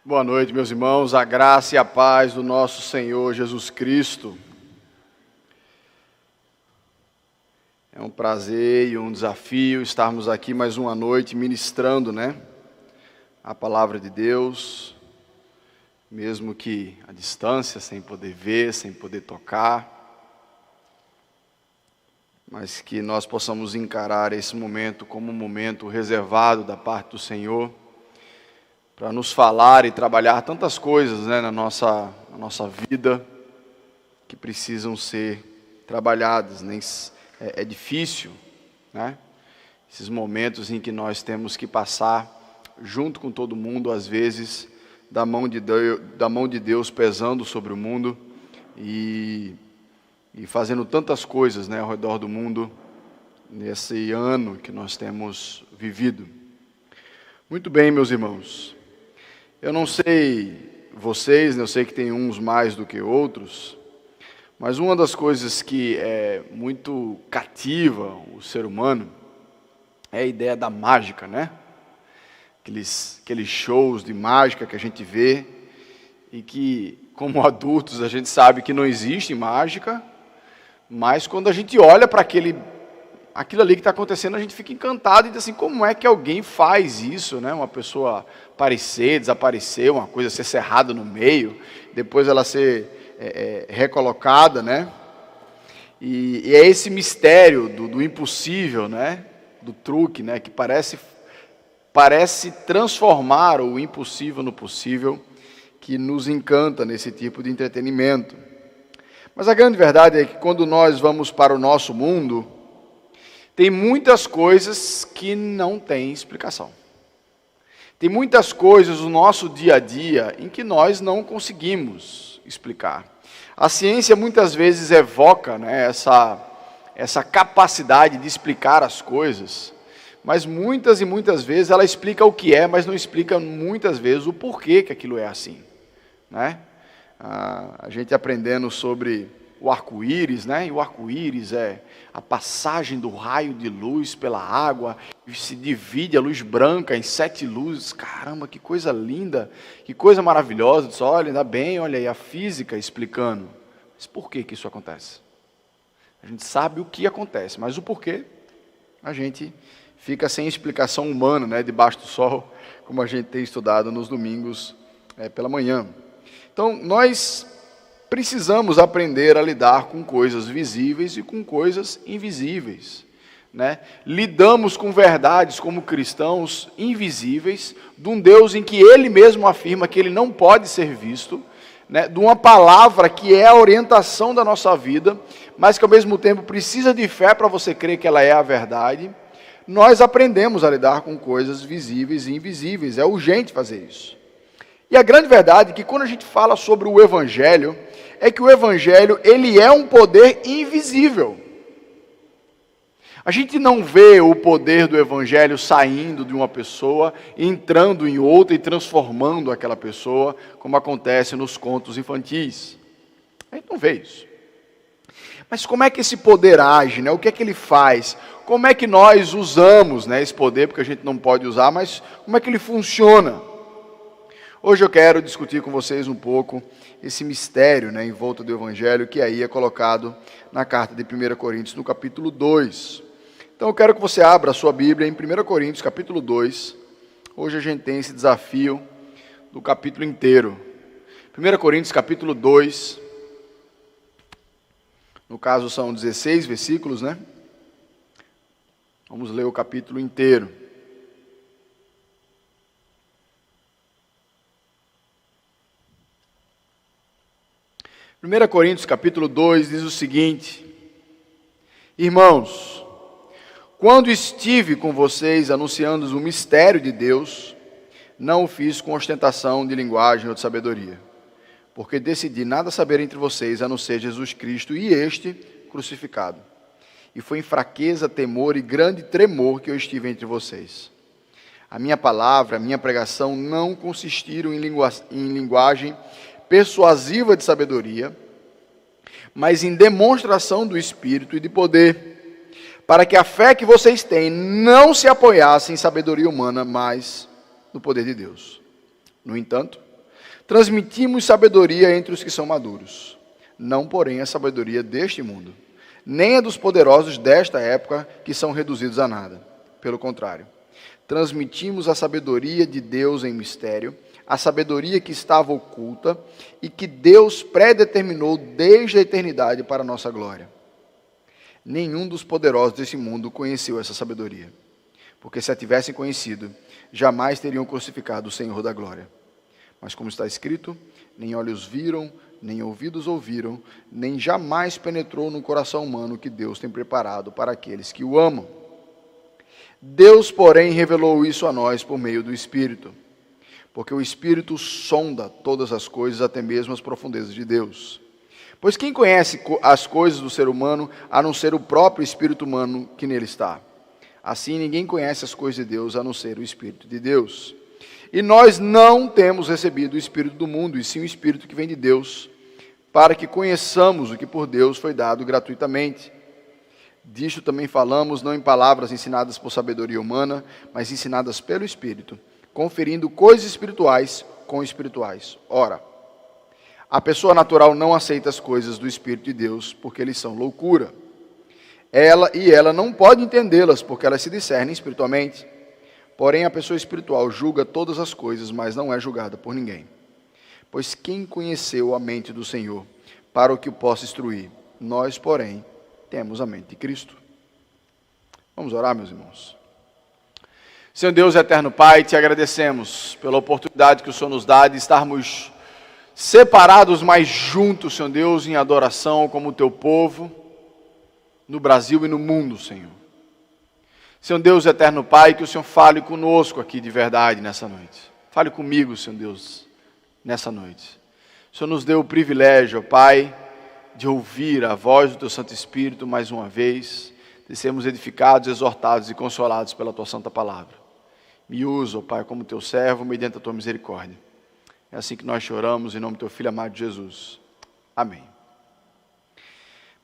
Boa noite, meus irmãos, a graça e a paz do nosso Senhor Jesus Cristo. É um prazer e um desafio estarmos aqui mais uma noite ministrando, a palavra de Deus, mesmo que à distância, sem poder ver, sem poder tocar, mas que nós possamos encarar esse momento como um momento reservado da parte do Senhor, para nos falar e trabalhar tantas coisas na nossa vida que precisam ser trabalhadas. É difícil, esses momentos em que nós temos que passar junto com todo mundo, às vezes da mão de Deus pesando sobre o mundo e fazendo tantas coisas ao redor do mundo nesse ano que nós temos vivido. Muito bem, meus irmãos. Eu não sei vocês, eu sei que tem uns mais do que outros, mas uma das coisas que é muito cativa o ser humano é a ideia da mágica, Aqueles shows de mágica que a gente vê e que, como adultos, a gente sabe que não existe mágica, mas quando a gente olha para aquilo ali que está acontecendo, a gente fica encantado e diz assim, como é que alguém faz isso, Uma pessoa aparecer, desaparecer, uma coisa ser cerrada no meio, depois ela ser recolocada, E é esse mistério do impossível, Do truque, que parece transformar o impossível no possível, que nos encanta nesse tipo de entretenimento. Mas a grande verdade é que quando nós vamos para o nosso mundo, tem muitas coisas que não têm explicação. Tem muitas coisas no nosso dia a dia em que nós não conseguimos explicar. A ciência muitas vezes evoca essa capacidade de explicar as coisas, mas muitas e muitas vezes ela explica o que é, mas não explica muitas vezes o porquê que aquilo é assim. A gente aprendendo sobre o arco-íris, E o arco-íris é a passagem do raio de luz pela água, e se divide a luz branca em 7 luzes. Caramba, que coisa linda, que coisa maravilhosa. Diz, olha, ainda bem, olha aí a física explicando. Mas por que isso acontece? A gente sabe o que acontece, mas o porquê a gente fica sem explicação humana, debaixo do sol, como a gente tem estudado nos domingos pela manhã. Então, nós precisamos aprender a lidar com coisas visíveis e com coisas invisíveis. Lidamos com verdades como cristãos invisíveis, de um Deus em que Ele mesmo afirma que Ele não pode ser visto, de uma palavra que é a orientação da nossa vida, mas que ao mesmo tempo precisa de fé para você crer que ela é a verdade. Nós aprendemos a lidar com coisas visíveis e invisíveis, é urgente fazer isso. E a grande verdade é que quando a gente fala sobre o Evangelho, é que o Evangelho, ele é um poder invisível. A gente não vê o poder do Evangelho saindo de uma pessoa, entrando em outra e transformando aquela pessoa, como acontece nos contos infantis. A gente não vê isso. Mas como é que esse poder age, O que é que ele faz? Como é que nós usamos, esse poder, porque a gente não pode usar, mas como é que ele funciona? Hoje eu quero discutir com vocês um pouco esse mistério em volta do Evangelho, que aí é colocado na carta de 1 Coríntios, no capítulo 2. Então eu quero que você abra a sua Bíblia em 1 Coríntios, capítulo 2. Hoje a gente tem esse desafio do capítulo inteiro. 1 Coríntios, capítulo 2. No caso são 16 versículos, Vamos ler o capítulo inteiro. 1 Coríntios capítulo 2 diz o seguinte: Irmãos, quando estive com vocês anunciando o mistério de Deus, não o fiz com ostentação de linguagem ou de sabedoria, porque decidi nada saber entre vocês a não ser Jesus Cristo e este crucificado. E foi em fraqueza, temor e grande tremor que eu estive entre vocês. A minha palavra, a minha pregação não consistiram em linguagem persuasiva de sabedoria, mas em demonstração do Espírito e de poder, para que a fé que vocês têm não se apoiasse em sabedoria humana, mas no poder de Deus. No entanto, Transmitimos sabedoria entre os que são maduros, não porém a sabedoria deste mundo, nem a dos poderosos desta época que são reduzidos a nada. Pelo contrário, transmitimos a sabedoria de Deus em mistério, a sabedoria que estava oculta e que Deus predeterminou desde a eternidade para a nossa glória. Nenhum dos poderosos desse mundo conheceu essa sabedoria, porque se a tivessem conhecido, jamais teriam crucificado o Senhor da glória. Mas como está escrito, nem olhos viram, nem ouvidos ouviram, nem jamais penetrou no coração humano que Deus tem preparado para aqueles que o amam. Deus, porém, revelou isso a nós por meio do Espírito, porque o Espírito sonda todas as coisas, até mesmo as profundezas de Deus. Pois quem conhece as coisas do ser humano, a não ser o próprio Espírito humano que nele está? Assim, ninguém conhece as coisas de Deus, a não ser o Espírito de Deus. E nós não temos recebido o Espírito do mundo, e sim o Espírito que vem de Deus, para que conheçamos o que por Deus foi dado gratuitamente. Disto também falamos, não em palavras ensinadas por sabedoria humana, mas ensinadas pelo Espírito, conferindo coisas espirituais com espirituais. Ora, a pessoa natural não aceita as coisas do Espírito de Deus, porque eles são loucura. Ela não pode entendê-las, porque elas se discernem espiritualmente. Porém, a pessoa espiritual julga todas as coisas, mas não é julgada por ninguém. Pois quem conheceu a mente do Senhor, para o que o possa instruir? Nós, porém, temos a mente de Cristo. Vamos orar, meus irmãos. Senhor Deus, eterno Pai, te agradecemos pela oportunidade que o Senhor nos dá de estarmos separados, mas juntos, Senhor Deus, em adoração como o teu povo, no Brasil e no mundo, Senhor. Senhor Deus, eterno Pai, que o Senhor fale conosco aqui de verdade nessa noite. Fale comigo, Senhor Deus, nessa noite. O Senhor nos deu o privilégio, Pai, de ouvir a voz do teu Santo Espírito mais uma vez, de sermos edificados, exortados e consolados pela tua santa palavra. Me usa, Pai, como teu servo, mediante a tua misericórdia. É assim que nós choramos, em nome do teu Filho amado Jesus. Amém.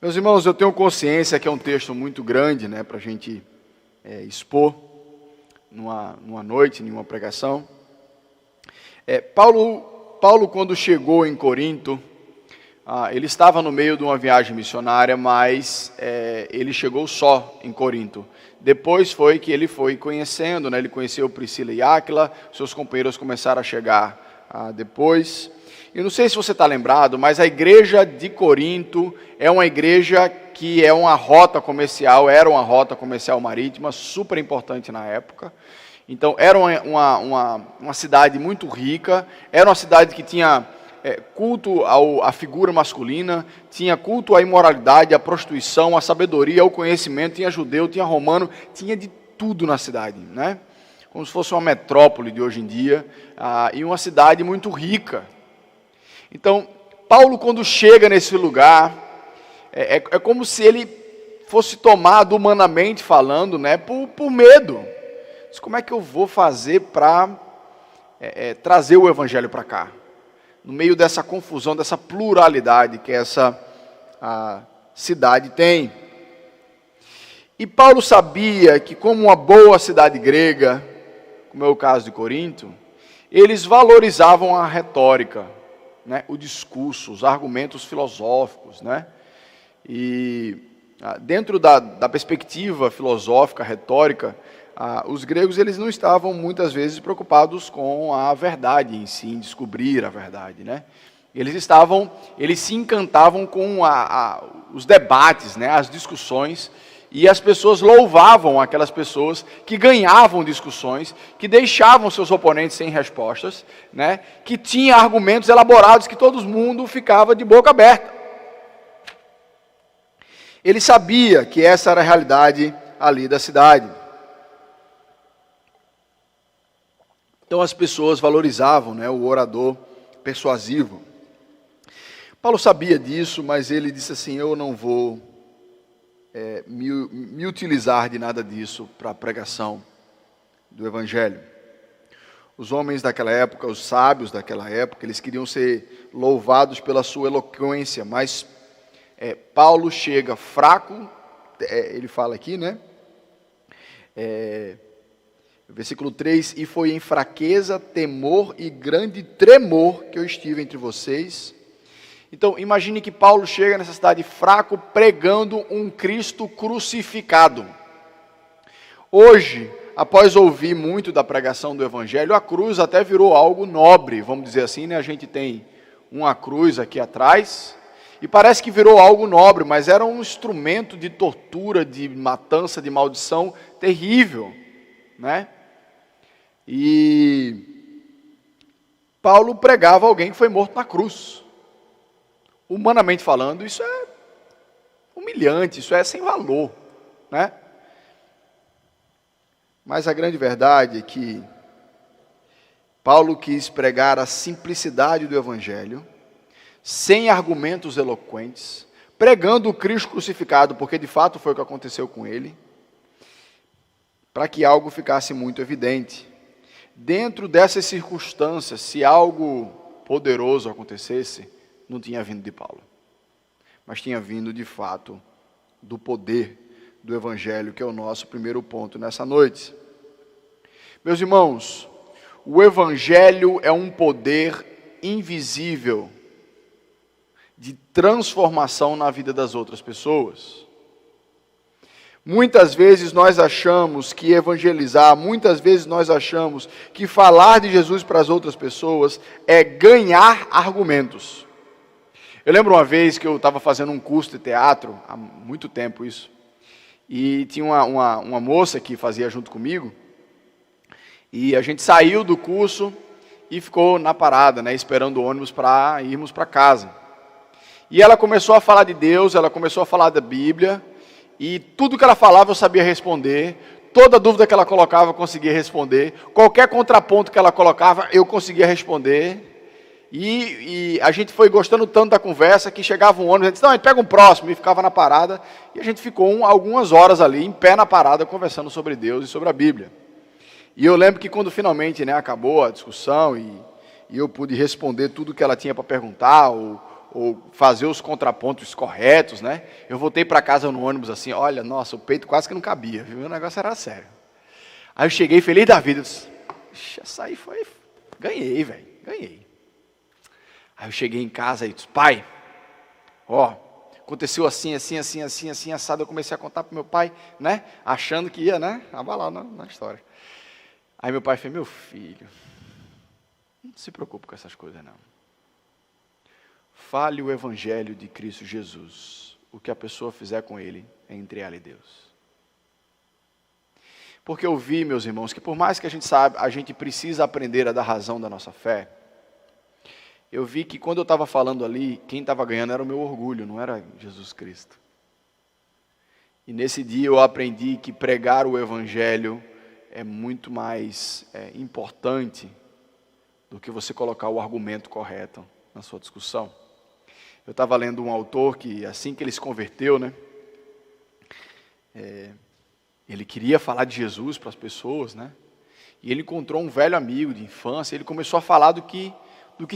Meus irmãos, eu tenho consciência que é um texto muito grande, né, para a gente expor numa noite, em uma pregação. Paulo, quando chegou em Corinto, ele estava no meio de uma viagem missionária, mas ele chegou só em Corinto. Depois foi que ele foi conhecendo, né, ele conheceu Priscila e Áquila, seus companheiros começaram a chegar depois. Eu não sei se você está lembrado, mas a igreja de Corinto é uma igreja que é uma rota comercial, era uma rota comercial marítima, super importante na época. Então, era uma cidade muito rica, era uma cidade que tinha culto à figura masculina, tinha culto à imoralidade, à prostituição, à sabedoria, ao conhecimento, tinha judeu, tinha romano, tinha de tudo na cidade, né? Como se fosse uma metrópole de hoje em dia, e uma cidade muito rica. Então, Paulo, quando chega nesse lugar, é como se ele fosse tomado humanamente falando, né, por medo. Mas como é que eu vou fazer para trazer o evangelho para cá? No meio dessa confusão, dessa pluralidade que essa cidade tem. E Paulo sabia que, como uma boa cidade grega, como é o caso de Corinto, eles valorizavam a retórica, né, o discurso, os argumentos filosóficos, né? E dentro da perspectiva filosófica, retórica, os gregos eles não estavam muitas vezes preocupados com a verdade em si, em descobrir a verdade, né? Eles se encantavam com os debates, né, as discussões, e as pessoas louvavam aquelas pessoas que ganhavam discussões, que deixavam seus oponentes sem respostas, né, que tinham argumentos elaborados que todo mundo ficava de boca aberta. Ele sabia que essa era a realidade ali da cidade. Então as pessoas valorizavam, né, o orador persuasivo. Paulo sabia disso, mas ele disse assim: eu não vou me utilizar de nada disso para a pregação do Evangelho. Os homens daquela época, os sábios daquela época, eles queriam ser louvados pela sua eloquência, mas Paulo chega fraco, ele fala aqui, né? Versículo 3, e foi em fraqueza, temor e grande tremor que eu estive entre vocês. Então, imagine que Paulo chega nessa cidade fraco, pregando um Cristo crucificado. Hoje, após ouvir muito da pregação do Evangelho, a cruz até virou algo nobre, vamos dizer assim, né? A gente tem uma cruz aqui atrás, e parece que virou algo nobre, mas era um instrumento de tortura, de matança, de maldição terrível, né? E Paulo pregava alguém que foi morto na cruz. Humanamente falando, isso é humilhante, isso é sem valor, né? Mas a grande verdade é que Paulo quis pregar a simplicidade do Evangelho, sem argumentos eloquentes, pregando o Cristo crucificado, porque de fato foi o que aconteceu com ele, para que algo ficasse muito evidente. Dentro dessas circunstâncias, se algo poderoso acontecesse, não tinha vindo de Paulo, mas tinha vindo de fato do poder do Evangelho, que é o nosso primeiro ponto nessa noite. Meus irmãos, o Evangelho é um poder invisível de transformação na vida das outras pessoas. Muitas vezes nós achamos que evangelizar, muitas vezes nós achamos que falar de Jesus para as outras pessoas é ganhar argumentos. Eu lembro uma vez que eu estava fazendo um curso de teatro, há muito tempo isso, e tinha uma moça que fazia junto comigo, e a gente saiu do curso e ficou na parada, né, esperando o ônibus para irmos para casa. E ela começou a falar de Deus, ela começou a falar da Bíblia, e tudo que ela falava eu sabia responder, toda dúvida que ela colocava eu conseguia responder, qualquer contraponto que ela colocava eu conseguia responder, e a gente foi gostando tanto da conversa que chegava um ônibus, a gente disse, não, a gente pega um próximo, e ficava na parada, e a gente ficou algumas horas ali, em pé na parada, conversando sobre Deus e sobre a Bíblia. E eu lembro que quando finalmente, né, acabou a discussão, e eu pude responder tudo que ela tinha para perguntar, ou fazer os contrapontos corretos, né? Eu voltei para casa no ônibus assim, olha, nossa, o peito quase que não cabia, viu? O negócio era sério. Aí eu cheguei feliz da vida, disse, essa aí foi, ganhei, velho, ganhei. Aí eu cheguei em casa e disse, pai, ó, aconteceu assim, assado, eu comecei a contar para meu pai, né? Achando que ia, né, abalar na história. Aí meu pai fez, meu filho, não se preocupe com essas coisas não. Fale o Evangelho de Cristo Jesus. O que a pessoa fizer com ele é entre ela e Deus. Porque eu vi, meus irmãos, que por mais que a gente precisa aprender a dar razão da nossa fé, eu vi que quando eu estava falando ali, quem estava ganhando era o meu orgulho, não era Jesus Cristo. E nesse dia eu aprendi que pregar o Evangelho é muito mais importante do que você colocar o argumento correto na sua discussão. Eu estava lendo um autor que, assim que ele se converteu, né, ele queria falar de Jesus para as pessoas, né, e ele encontrou um velho amigo de infância, ele começou a falar do que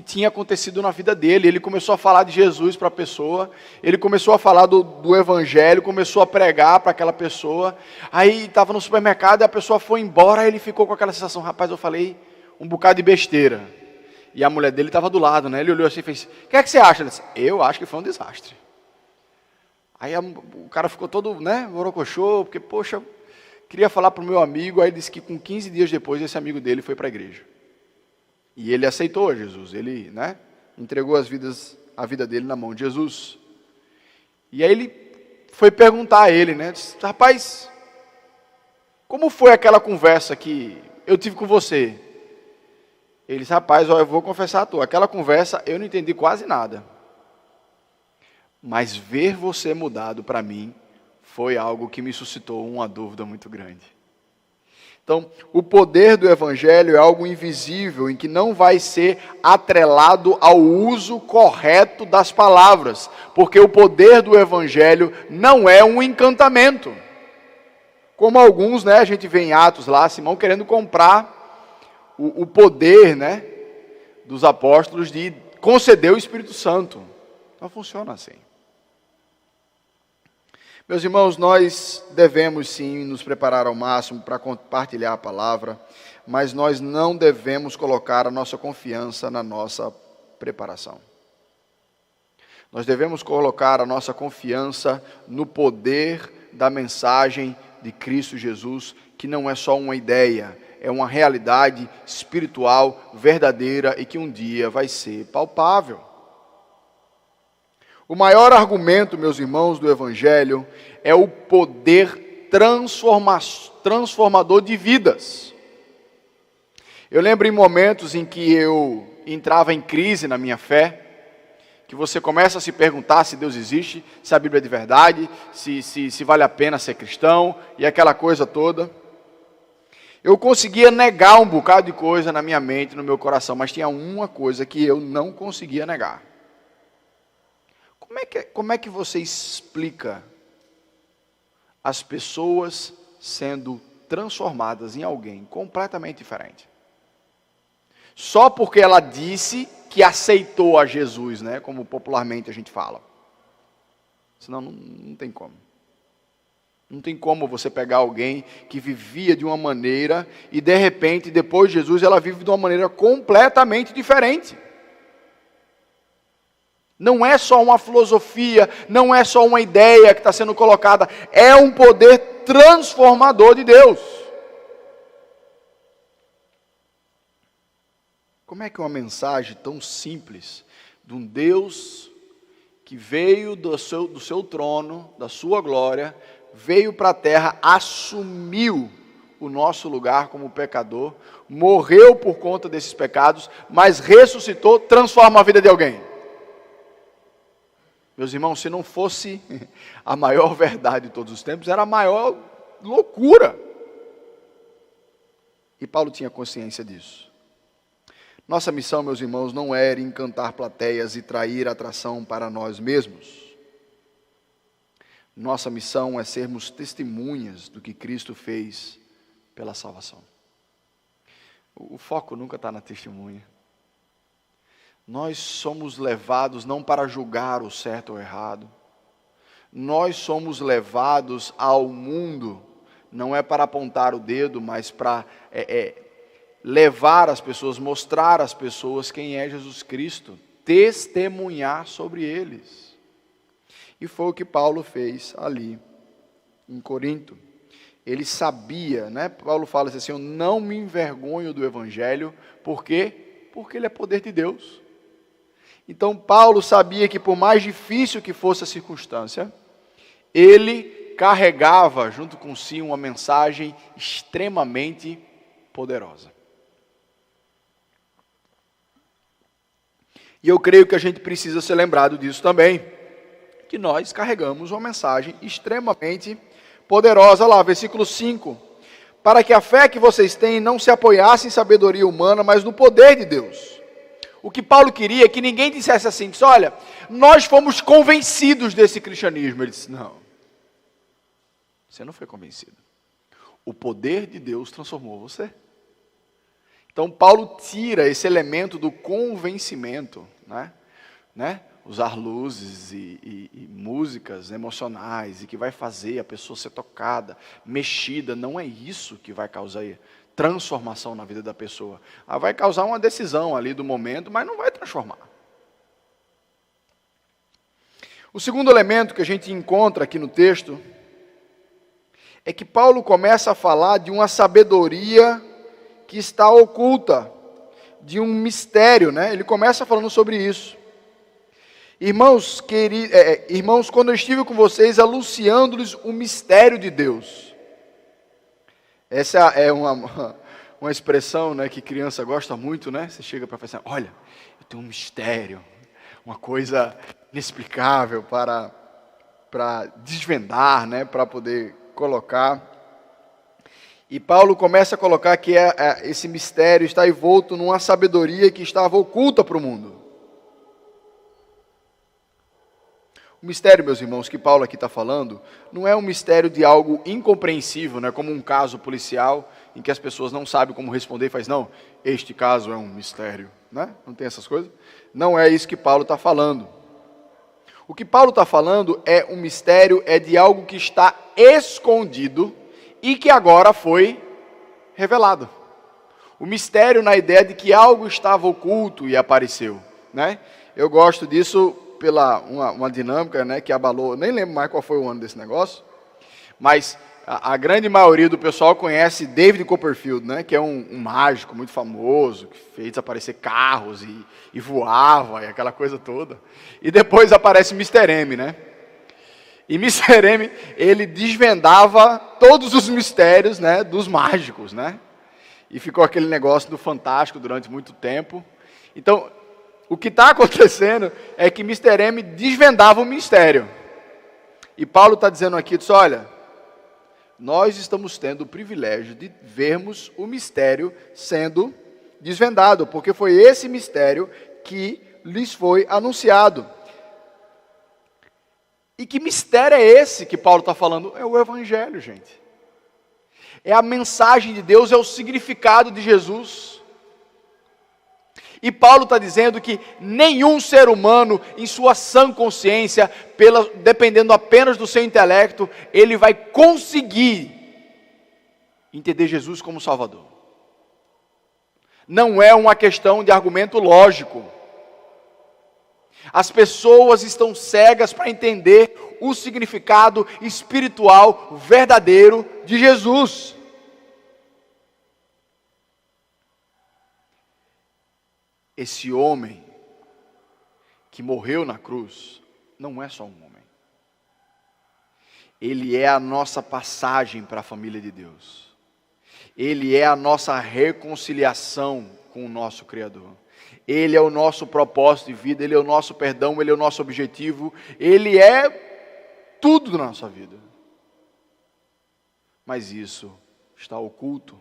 tinha acontecido na vida dele, ele começou a falar de Jesus para a pessoa, ele começou a falar do Evangelho, começou a pregar para aquela pessoa, aí estava no supermercado e a pessoa foi embora, aí ele ficou com aquela sensação, rapaz, eu falei um bocado de besteira. E a mulher dele estava do lado, né? Ele olhou assim e fez, o que é que você acha? Ele disse, eu acho que foi um desastre. Aí o cara ficou todo, né, borocochô, porque, poxa, queria falar para o meu amigo, aí ele disse que com 15 dias depois, esse amigo dele foi para a igreja. E ele aceitou Jesus, ele, né, entregou a vida dele na mão de Jesus. E aí ele foi perguntar a ele, né, disse, rapaz, como foi aquela conversa que eu tive com você? Ele disse, rapaz, ó, eu vou confessar a tu, aquela conversa eu não entendi quase nada. Mas ver você mudado para mim foi algo que me suscitou uma dúvida muito grande. Então, o poder do Evangelho é algo invisível, em que não vai ser atrelado ao uso correto das palavras, porque o poder do Evangelho não é um encantamento. Como alguns, né, a gente vê em Atos lá, Simão querendo comprar o poder, né, dos apóstolos de conceder o Espírito Santo. Não funciona assim. Meus irmãos, nós devemos sim nos preparar ao máximo para compartilhar a palavra, mas nós não devemos colocar a nossa confiança na nossa preparação. Nós devemos colocar a nossa confiança no poder da mensagem de Cristo Jesus, que não é só uma ideia, é uma realidade espiritual verdadeira e que um dia vai ser palpável. O maior argumento, meus irmãos, do Evangelho é o poder transformador de vidas. Eu lembro em momentos em que eu entrava em crise na minha fé, que você começa a se perguntar se Deus existe, se a Bíblia é de verdade, se vale a pena ser cristão e aquela coisa toda. Eu conseguia negar um bocado de coisa na minha mente, no meu coração, mas tinha uma coisa que eu não conseguia negar. Como é que você explica as pessoas sendo transformadas em alguém completamente diferente? Só porque ela disse que aceitou a Jesus, né, como popularmente a gente fala. Senão não tem como. Não tem como você pegar alguém que vivia de uma maneira e de repente, depois de Jesus, ela vive de uma maneira completamente diferente. Não é só uma filosofia, não é só uma ideia que está sendo colocada, é um poder transformador de Deus. Como é que uma mensagem tão simples, de um Deus que veio do seu trono, da sua glória, veio para a terra, assumiu o nosso lugar como pecador, morreu por conta desses pecados, mas ressuscitou, transforma a vida de alguém? Meus irmãos, se não fosse a maior verdade de todos os tempos, era a maior loucura. E Paulo tinha consciência disso. Nossa missão, meus irmãos, não era encantar plateias e trair atração para nós mesmos. Nossa missão é sermos testemunhas do que Cristo fez pela salvação. O foco nunca está na testemunha. Nós somos levados não para julgar o certo ou errado. Nós somos levados ao mundo, não é para apontar o dedo, mas para levar as pessoas, mostrar às pessoas quem é Jesus Cristo, testemunhar sobre eles. E foi o que Paulo fez ali em Corinto. Ele sabia, né? Paulo fala assim, eu não me envergonho do Evangelho, por quê? Porque ele é poder de Deus. Então Paulo sabia que por mais difícil que fosse a circunstância, ele carregava junto com si uma mensagem extremamente poderosa. E eu creio que a gente precisa ser lembrado disso também, que nós carregamos uma mensagem extremamente poderosa. Olha lá, versículo 5. Para que a fé que vocês têm não se apoiasse em sabedoria humana, mas no poder de Deus. O que Paulo queria é que ninguém dissesse assim, disse, olha, nós fomos convencidos desse cristianismo. Ele disse, não, você não foi convencido. O poder de Deus transformou você. Então Paulo tira esse elemento do convencimento, né? Usar luzes e músicas emocionais e que vai fazer a pessoa ser tocada, mexida, não é isso que vai causar transformação na vida da pessoa. Ela vai causar uma decisão ali do momento, mas não vai transformar. O segundo elemento que a gente encontra aqui no texto é que Paulo começa a falar de uma sabedoria que está oculta, de um mistério, né? Ele começa falando sobre isso. Irmãos, quando eu estive com vocês, anunciando-lhes o mistério de Deus. Essa é uma expressão, né, que criança gosta muito, né? Você chega para falar, olha, eu tenho um mistério, uma coisa inexplicável para desvendar, né, para poder colocar. E Paulo começa a colocar que esse mistério está envolto numa sabedoria que estava oculta para o mundo. O mistério, meus irmãos, que Paulo aqui está falando, não é um mistério de algo incompreensível, né, como um caso policial, em que as pessoas não sabem como responder e faz, não, este caso é um mistério, né? Não tem essas coisas? Não é isso que Paulo está falando. O que Paulo está falando é um mistério, é de algo que está escondido e que agora foi revelado. O mistério na ideia de que algo estava oculto e apareceu, né? Eu gosto disso pela uma dinâmica, né, que abalou, nem lembro mais qual foi o ano desse negócio, mas a grande maioria do pessoal conhece David Copperfield, né, que é um mágico muito famoso, que fez aparecer carros e voava e aquela coisa toda. E depois aparece Mr. M, né? E Mr. M, ele desvendava todos os mistérios, né, dos mágicos, né? E ficou aquele negócio do fantástico durante muito tempo. Então, o que está acontecendo é que Mr. M desvendava o mistério. E Paulo está dizendo aqui, diz, olha, nós estamos tendo o privilégio de vermos o mistério sendo desvendado, porque foi esse mistério que lhes foi anunciado. E que mistério é esse que Paulo está falando? É o Evangelho, gente. É a mensagem de Deus, é o significado de Jesus. E Paulo está dizendo que nenhum ser humano, em sua sã consciência, dependendo apenas do seu intelecto, ele vai conseguir entender Jesus como Salvador. Não é uma questão de argumento lógico. As pessoas estão cegas para entender o significado espiritual verdadeiro de Jesus. Esse homem que morreu na cruz não é só um homem. Ele é a nossa passagem para a família de Deus. Ele é a nossa reconciliação com o nosso Criador. Ele é o nosso propósito de vida, Ele é o nosso perdão, Ele é o nosso objetivo, Ele é tudo na nossa vida. Mas isso está oculto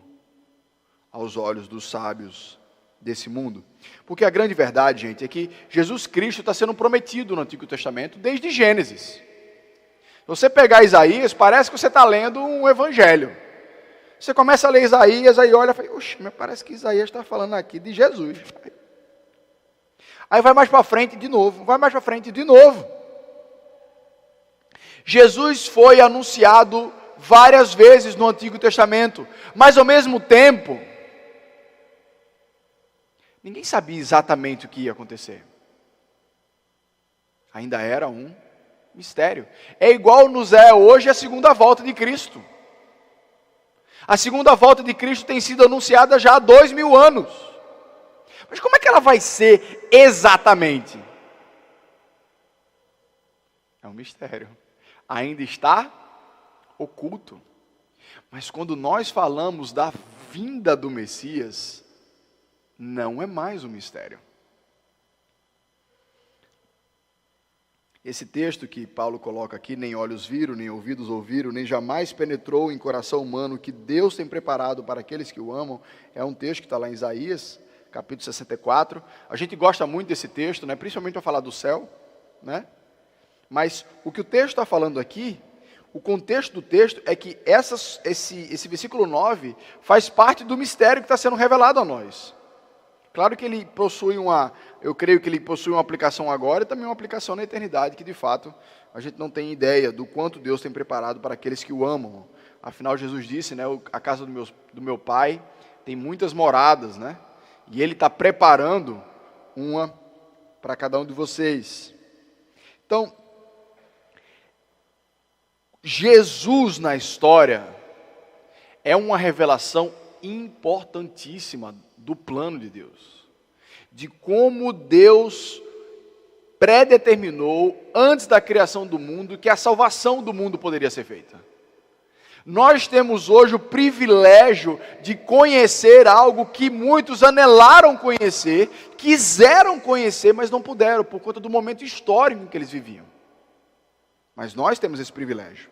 aos olhos dos sábios desse mundo. Porque a grande verdade, gente, é que Jesus Cristo está sendo prometido no Antigo Testamento desde Gênesis. Se você pegar Isaías, parece que você está lendo um evangelho. Você começa a ler Isaías, aí olha e fala, oxe, mas parece que Isaías está falando aqui de Jesus. Aí vai mais para frente de novo, vai mais para frente de novo. Jesus foi anunciado várias vezes no Antigo Testamento, mas ao mesmo tempo, ninguém sabia exatamente o que ia acontecer. Ainda era um mistério. É igual nos é hoje a segunda volta de Cristo. A segunda volta de Cristo tem sido anunciada já há 2000 anos. Mas como é que ela vai ser exatamente? É um mistério. Ainda está oculto. Mas quando nós falamos da vinda do Messias, não é mais um mistério. Esse texto que Paulo coloca aqui, nem olhos viram, nem ouvidos ouviram, nem jamais penetrou em coração humano que Deus tem preparado para aqueles que o amam, é um texto que está lá em Isaías, capítulo 64. A gente gosta muito desse texto, né? Principalmente para falar do céu, né? Mas o que o texto está falando aqui, o contexto do texto é que esse versículo 9 faz parte do mistério que está sendo revelado a nós. Claro que ele possui eu creio que ele possui uma aplicação agora e também uma aplicação na eternidade, que de fato a gente não tem ideia do quanto Deus tem preparado para aqueles que o amam. Afinal, Jesus disse, né, a casa do meu pai tem muitas moradas, né? E Ele está preparando uma para cada um de vocês. Então, Jesus na história é uma revelação importantíssima do plano de Deus, de como Deus predeterminou antes da criação do mundo que a salvação do mundo poderia ser feita. Nós temos hoje o privilégio de conhecer algo que muitos anelaram conhecer, quiseram conhecer, mas não puderam, por conta do momento histórico em que eles viviam. Mas nós temos esse privilégio.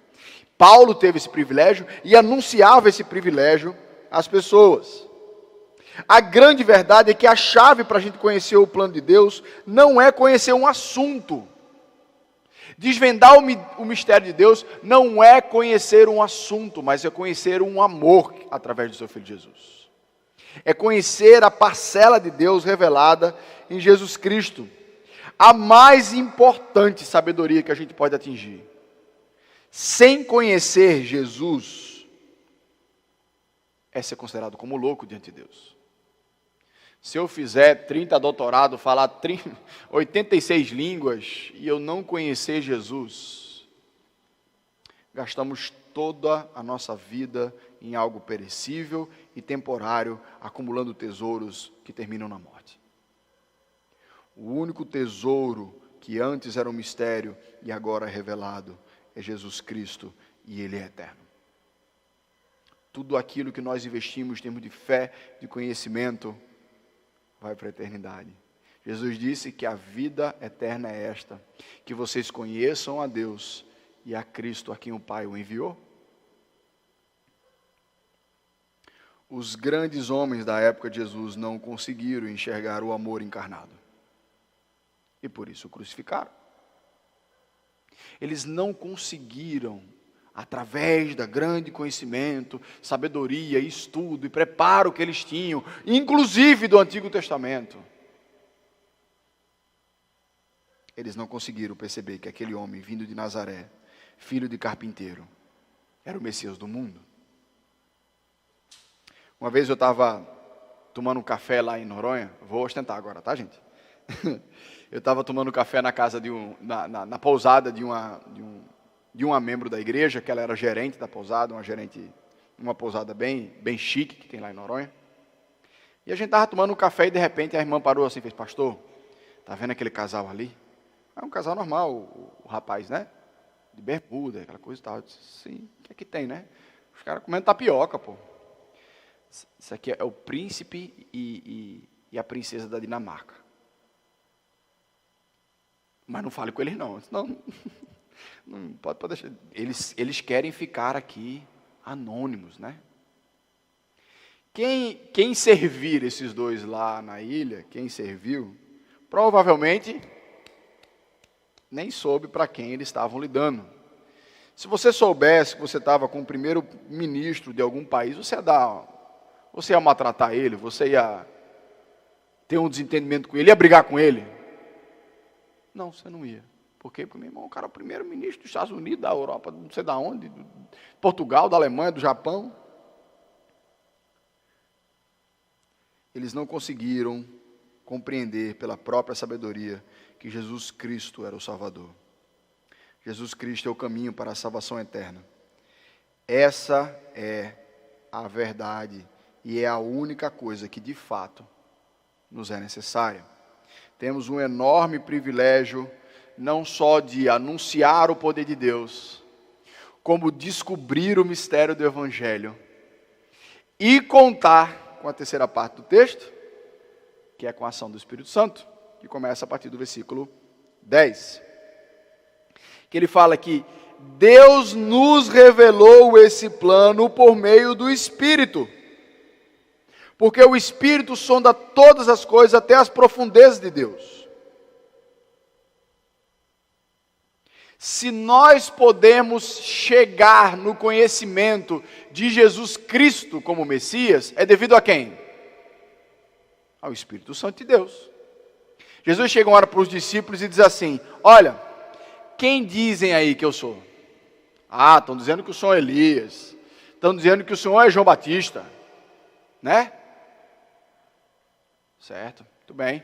Paulo teve esse privilégio e anunciava esse privilégio às pessoas. A grande verdade é que a chave para a gente conhecer o plano de Deus não é conhecer um assunto. Desvendar o mistério de Deus não é conhecer um assunto, mas é conhecer um amor através do seu Filho Jesus. É conhecer a parcela de Deus revelada em Jesus Cristo. A mais importante sabedoria que a gente pode atingir, sem conhecer Jesus, é ser considerado como louco diante de Deus. Se eu fizer 30 doutorados, falar 86 línguas e eu não conhecer Jesus, gastamos toda a nossa vida em algo perecível e temporário, acumulando tesouros que terminam na morte. O único tesouro que antes era um mistério e agora é revelado é Jesus Cristo, e Ele é eterno. Tudo aquilo que nós investimos em termos de fé, de conhecimento, vai para a eternidade. Jesus disse que a vida eterna é esta, que vocês conheçam a Deus e a Cristo a quem o Pai o enviou. Os grandes homens da época de Jesus não conseguiram enxergar o amor encarnado. E por isso o crucificaram. Eles não conseguiram, através da grande conhecimento, sabedoria, estudo e preparo que eles tinham, inclusive do Antigo Testamento, eles não conseguiram perceber que aquele homem vindo de Nazaré, filho de carpinteiro, era o Messias do mundo. Uma vez eu estava tomando um café lá em Noronha, vou ostentar agora, tá, gente? Eu estava tomando café na casa na pousada de uma membro da igreja, que ela era gerente da pousada, uma pousada bem chique que tem lá em Noronha. E a gente estava tomando um café e de repente a irmã parou assim e fez: pastor, tá vendo aquele casal ali? É um casal normal, o rapaz, né? De bermuda, aquela coisa e tal. Eu disse: sim, o que é que tem, né? Os caras comendo tapioca, pô. Isso aqui é o príncipe e a princesa da Dinamarca. Mas não fale com eles não, senão não pode deixar. Eles querem ficar aqui anônimos, né? Quem servir esses dois lá na ilha, quem serviu, provavelmente nem soube para quem eles estavam lidando. Se você soubesse que você estava com o primeiro-ministro de algum país, você ia maltratar ele, você ia ter um desentendimento com ele, ia brigar com ele? Não, você não ia. Por quê? Porque, meu irmão, o cara é o primeiro-ministro dos Estados Unidos, da Europa, não sei de onde, Portugal, da Alemanha, do Japão. Eles não conseguiram compreender pela própria sabedoria que Jesus Cristo era o Salvador. Jesus Cristo é o caminho para a salvação eterna. Essa é a verdade e é a única coisa que de fato nos é necessária. Temos um enorme privilégio, não só de anunciar o poder de Deus, como descobrir o mistério do Evangelho e contar com a terceira parte do texto, que é com a ação do Espírito Santo, que começa a partir do versículo 10. Que ele fala que Deus nos revelou esse plano por meio do Espírito. Porque o Espírito sonda todas as coisas até as profundezas de Deus. Se nós podemos chegar no conhecimento de Jesus Cristo como Messias, é devido a quem? Ao Espírito Santo de Deus. Jesus chega uma hora para os discípulos e diz assim: olha, quem dizem aí que eu sou? Ah, estão dizendo que o senhor é Elias. Estão dizendo que o senhor é João Batista. Né? Certo, muito bem.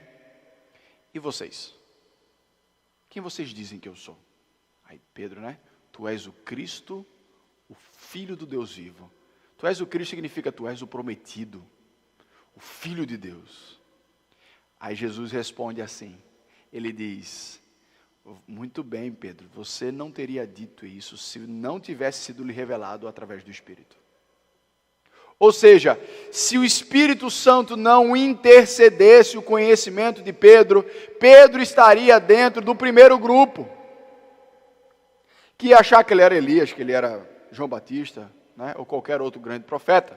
E vocês? Quem vocês dizem que eu sou? Aí Pedro, né? Tu és o Cristo, o Filho do Deus vivo. Tu és o Cristo significa tu és o prometido, o Filho de Deus. Aí Jesus responde assim, ele diz: muito bem, Pedro, você não teria dito isso se não tivesse sido lhe revelado através do Espírito. Ou seja, se o Espírito Santo não intercedesse o conhecimento de Pedro, Pedro estaria dentro do primeiro grupo, que ia achar que ele era Elias, que ele era João Batista, né, ou qualquer outro grande profeta.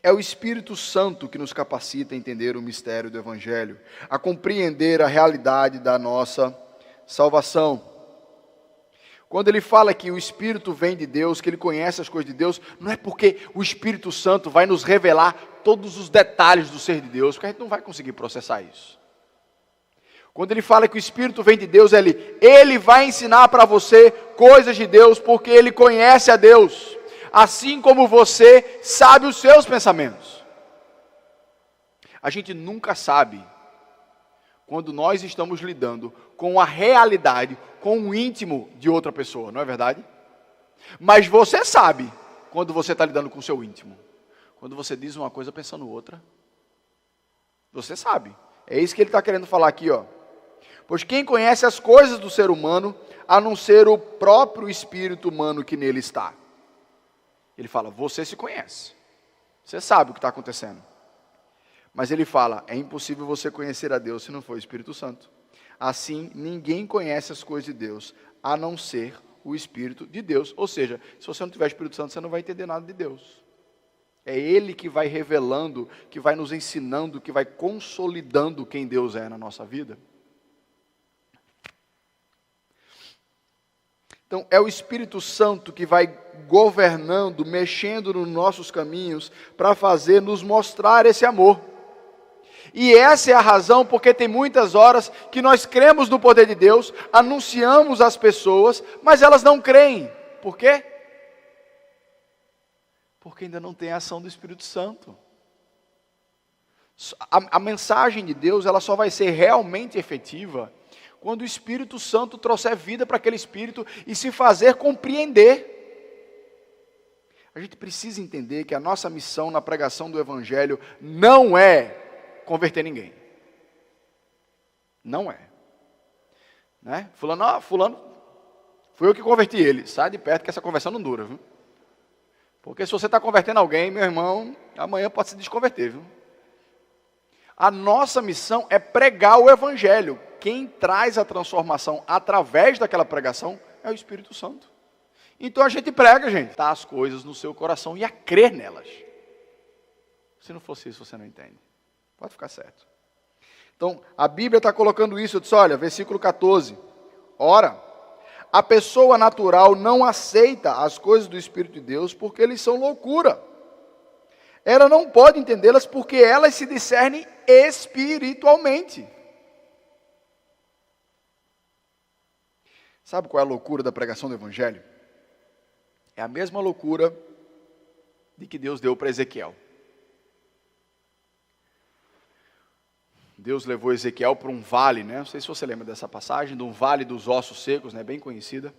É o Espírito Santo que nos capacita a entender o mistério do Evangelho, a compreender a realidade da nossa salvação. Quando ele fala que o Espírito vem de Deus, que ele conhece as coisas de Deus, não é porque o Espírito Santo vai nos revelar todos os detalhes do ser de Deus, porque a gente não vai conseguir processar isso. Quando ele fala que o Espírito vem de Deus, ele vai ensinar para você coisas de Deus, porque ele conhece a Deus, assim como você sabe os seus pensamentos. A gente nunca sabe quando nós estamos lidando com a realidade, com o íntimo de outra pessoa, não é verdade? Mas você sabe quando você está lidando com o seu íntimo. Quando você diz uma coisa pensando outra, você sabe. É isso que ele está querendo falar aqui, ó. Pois quem conhece as coisas do ser humano, a não ser o próprio espírito humano que nele está? Ele fala, você se conhece. Você sabe o que está acontecendo. Mas ele fala, é impossível você conhecer a Deus se não for o Espírito Santo. Assim, ninguém conhece as coisas de Deus, a não ser o Espírito de Deus. Ou seja, se você não tiver o Espírito Santo, você não vai entender nada de Deus. É Ele que vai revelando, que vai nos ensinando, que vai consolidando quem Deus é na nossa vida. Então, é o Espírito Santo que vai governando, mexendo nos nossos caminhos, para fazer nos mostrar esse amor. E essa é a razão porque tem muitas horas que nós cremos no poder de Deus, anunciamos às pessoas, mas elas não creem. Por quê? Porque ainda não tem a ação do Espírito Santo. A mensagem de Deus, ela só vai ser realmente efetiva quando o Espírito Santo trouxer vida para aquele espírito e se fazer compreender. A gente precisa entender que a nossa missão na pregação do Evangelho não é converter ninguém. Não é. Né? Fulano, fui eu que converti ele. Sai de perto que essa conversão não dura, viu? Porque se você está convertendo alguém, meu irmão, amanhã pode se desconverter, viu? A nossa missão é pregar o Evangelho. Quem traz a transformação através daquela pregação é o Espírito Santo. Então a gente prega, gente, tá as coisas no seu coração e a crer nelas. Se não fosse isso, você não entende. Pode ficar certo. Então, a Bíblia está colocando isso, eu disse, olha, versículo 14. Ora, a pessoa natural não aceita as coisas do Espírito de Deus porque eles são loucura. Ela não pode entendê-las porque elas se discernem espiritualmente. Sabe qual é a loucura da pregação do Evangelho? É a mesma loucura de que Deus deu para Ezequiel. Deus levou Ezequiel para um vale, né? Não sei se você lembra dessa passagem, de um vale dos ossos secos, né? Bem conhecida.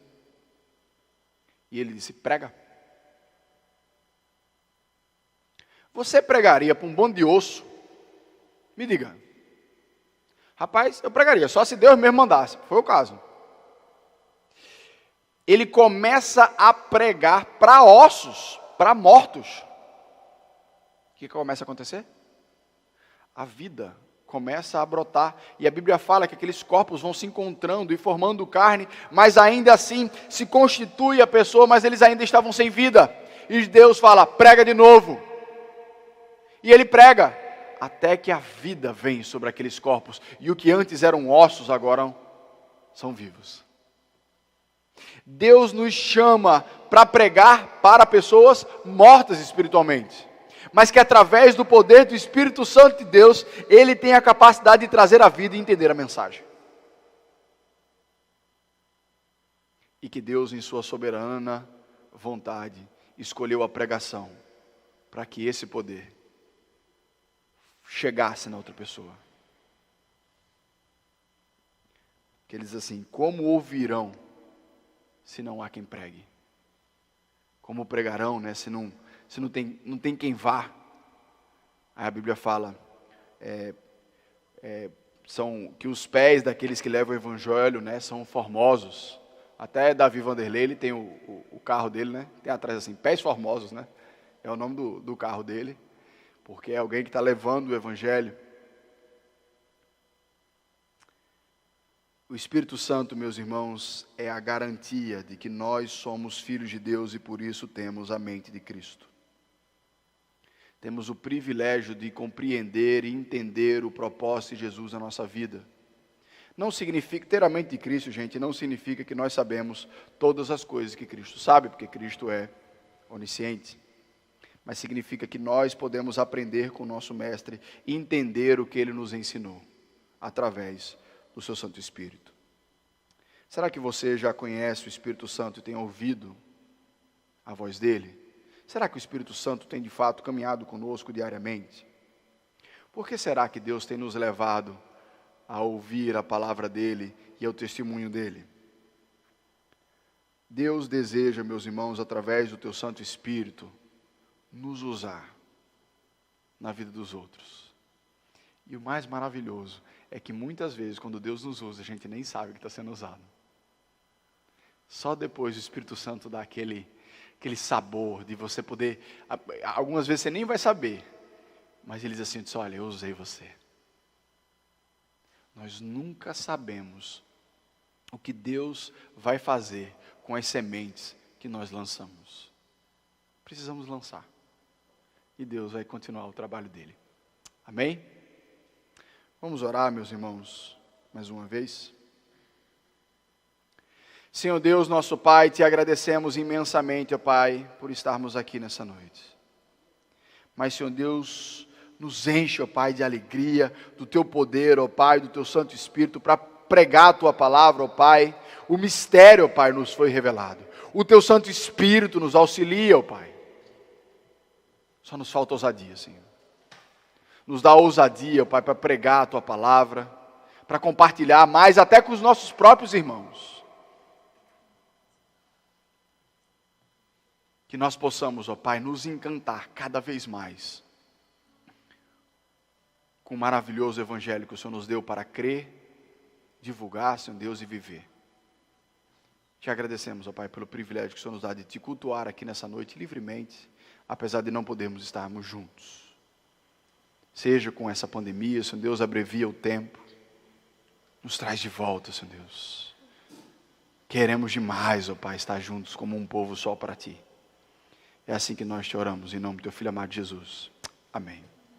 E ele disse, prega. Você pregaria para um bando de osso? Me diga. Rapaz, eu pregaria, só se Deus mesmo mandasse. Foi o caso. Ele começa a pregar para ossos, para mortos. O que começa a acontecer? A vida começa a brotar. E a Bíblia fala que aqueles corpos vão se encontrando e formando carne, mas ainda assim se constitui a pessoa, mas eles ainda estavam sem vida. E Deus fala, prega de novo. E ele prega, até que a vida vem sobre aqueles corpos. E o que antes eram ossos, agora são vivos. Deus nos chama para pregar para pessoas mortas espiritualmente. Mas que através do poder do Espírito Santo de Deus, Ele tem a capacidade de trazer a vida e entender a mensagem. E que Deus, em sua soberana vontade, escolheu a pregação para que esse poder chegasse na outra pessoa. Que ele diz assim, como ouvirão se não há quem pregue? Como pregarão, né, se não tem quem vá? Aí a Bíblia fala, são que os pés daqueles que levam o Evangelho, né, são formosos. Até Davi Vanderlei, ele tem o carro dele, né, tem atrás assim, pés formosos, né, é o nome do carro dele, porque é alguém que está levando o Evangelho. O Espírito Santo, meus irmãos, é a garantia de que nós somos filhos de Deus e por isso temos a mente de Cristo. Temos o privilégio de compreender e entender o propósito de Jesus na nossa vida. Não significa, ter a mente de Cristo, gente, não significa que nós sabemos todas as coisas que Cristo sabe, porque Cristo é onisciente. mas significa que nós podemos aprender com o nosso Mestre e entender o que Ele nos ensinou, através do seu Santo Espírito. Será que você já conhece o Espírito Santo e tem ouvido a voz dEle? Será que o Espírito Santo tem de fato caminhado conosco diariamente? Por que será que Deus tem nos levado a ouvir a palavra dEle e ao testemunho dEle? Deus deseja, meus irmãos, através do teu Santo Espírito, nos usar na vida dos outros. E o mais maravilhoso é que muitas vezes, quando Deus nos usa, a gente nem sabe que está sendo usado. Só depois o Espírito Santo dá aquele sabor de você poder, algumas vezes você nem vai saber, mas Ele diz assim, olha, eu usei você. Nós nunca sabemos o que Deus vai fazer com as sementes que nós lançamos. Precisamos lançar. E Deus vai continuar o trabalho dele. Amém? Vamos orar, meus irmãos, mais uma vez. Senhor Deus, nosso Pai, te agradecemos imensamente, ó Pai, por estarmos aqui nessa noite. Mas, Senhor Deus, nos enche, ó Pai, de alegria, do teu poder, ó Pai, do teu Santo Espírito, para pregar a tua palavra, ó Pai. O mistério, ó Pai, nos foi revelado. O teu Santo Espírito nos auxilia, ó Pai. Só nos falta ousadia, Senhor. Nos dá ousadia, ó Pai, para pregar a tua palavra, para compartilhar mais até com os nossos próprios irmãos. Que nós possamos, ó Pai, nos encantar cada vez mais com o maravilhoso evangelho que o Senhor nos deu para crer, divulgar, Senhor Deus, e viver. Te agradecemos, ó Pai, pelo privilégio que o Senhor nos dá de te cultuar aqui nessa noite livremente, apesar de não podermos estarmos juntos. Seja com essa pandemia, Senhor Deus, abrevia o tempo, nos traz de volta, Senhor Deus. Queremos demais, ó Pai, estar juntos como um povo só para Ti. É assim que nós te oramos, em nome do Teu Filho amado Jesus. Amém.